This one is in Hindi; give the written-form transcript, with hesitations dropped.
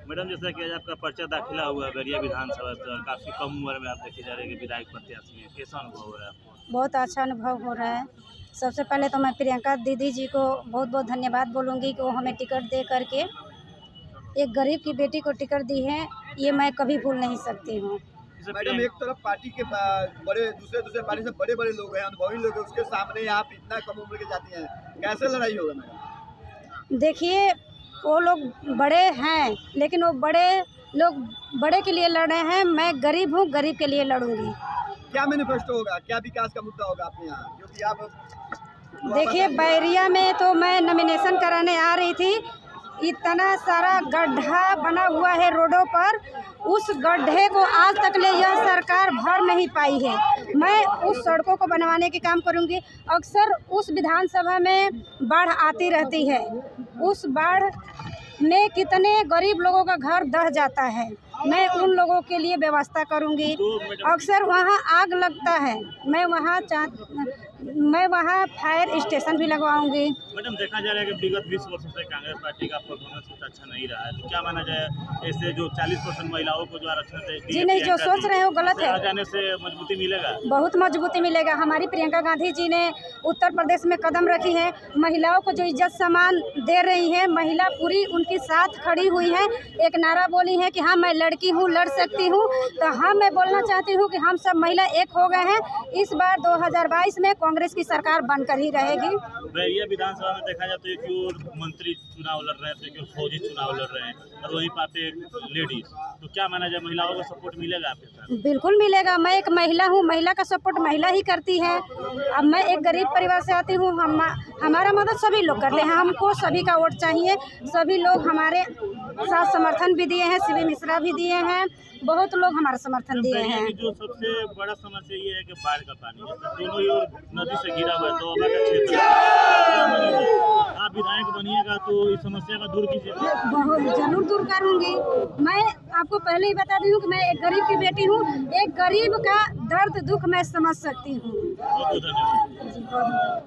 मैडम, जैसा कि आज आपका पर्चा दाखिला हुआ बैरिया विधानसभा से, काफ़ी कम उम्र में आप देखे जा रहे हैं कि विधायक प्रत्याशी हैं, कैसा अनुभव हो रहा है आपको? बहुत अच्छा अनुभव हो रहा है। सबसे पहले तो मैं प्रियंका दीदी जी को बहुत बहुत धन्यवाद बोलूँगी कि वो हमें टिकट दे करके एक गरीब की बेटी को टिकट दी है, ये मैं कभी भूल नहीं सकती हूँ। मैडम, एक तरफ पार्टी के बड़े दूसरे पार्टी से बड़े लोग हैं, अनुभवी लोग हैं, उसके सामने आप इतना कम उम्र के जाती हैं, कैसे लड़ाई होगा मैडम? देखिए, वो लोग बड़े हैं, लेकिन वो बड़े लोग बड़े के लिए लड़ रहे हैं, मैं गरीब हूँ, गरीब के लिए लड़ूंगी। क्या मैनिफेस्टो होगा, क्या विकास का मुद्दा होगा आपके यहाँ, क्योंकि आप देखिए, बैरिया में तो मैं नॉमिनेशन कराने आ रही थी, इतना सारा गड्ढा बना हुआ है रोडों पर, उस गड्ढे को आज तक ले यह सरकार भर नहीं पाई है। मैं उस सड़कों को बनवाने के काम करूंगी। अक्सर उस विधानसभा में बाढ़ आती रहती है, उस बाढ़ में कितने गरीब लोगों का घर दह जाता है, मैं उन लोगों के लिए व्यवस्था करूंगी। अक्सर वहाँ आग लगता है, मैं वहाँ फायर स्टेशन भी लगवाऊंगी। मैडम, देखा जा रहा है कि विगत 20 वर्षों से कांग्रेस पार्टी का परफॉर्मेंस कुछ अच्छा नहीं रहा है, तो क्या माना जाए, ऐसे जो 40% महिलाओं को जो आरक्षण जी नहीं, जो सोच रहे हैं वो गलत है। जाने से मजबूती मिलेगा, बहुत मजबूती मिलेगा। हमारी प्रियंका गांधी जी ने उत्तर प्रदेश में कदम रखी है, महिलाओं को जो इज्जत सम्मान दे रही है, महिला पूरी उनके साथ खड़ी हुई है। एक नारा बोली है कि हाँ, मैं लड़की हूँ, लड़ सकती हूँ। तो हाँ, मैं बोलना चाहती हूँ कि हम सब महिला एक हो गए हैं। इस बार 2022 में कांग्रेस की सरकार बनकर ही रहेगी। बैरिया विधानसभा में देखा जाए तो एक और मंत्री चुनाव लड़ रहे हैं, तो एक और फौजी चुनाव लड़ रहे हैं, और वहीं पे लेडीज, तो क्या माना जाए, महिलाओं को सपोर्ट मिलेगा आपके साथ? बिल्कुल मिलेगा। मैं एक महिला हूँ, महिला का सपोर्ट महिला ही करती है। अब मैं एक गरीब परिवार से आती हूँ, हमारा मदद सभी लोग करते हैं, हमको सभी का वोट चाहिए। सभी लोग हमारे साथ समर्थन भी दिए हैं, शिवी मिश्रा भी दिए हैं, बहुत लोग हमारा समर्थन दिए हैं। जो सबसे बड़ा समस्या ये है कि बाढ़ का पानी दोनों ही ओर नदी से घिरा हुआ है, तो का क्षेत्र आप विधायक बनिएगा तो इस समस्या का दूर कीजिएगा। बहुत जरूर दूर करूंगी। मैं आपको पहले ही बता दी हूँ कि मैं एक गरीब की बेटी हूँ, एक गरीब का दर्द दुख मैं समझ सकती हूँ। बहुत धन्यवाद।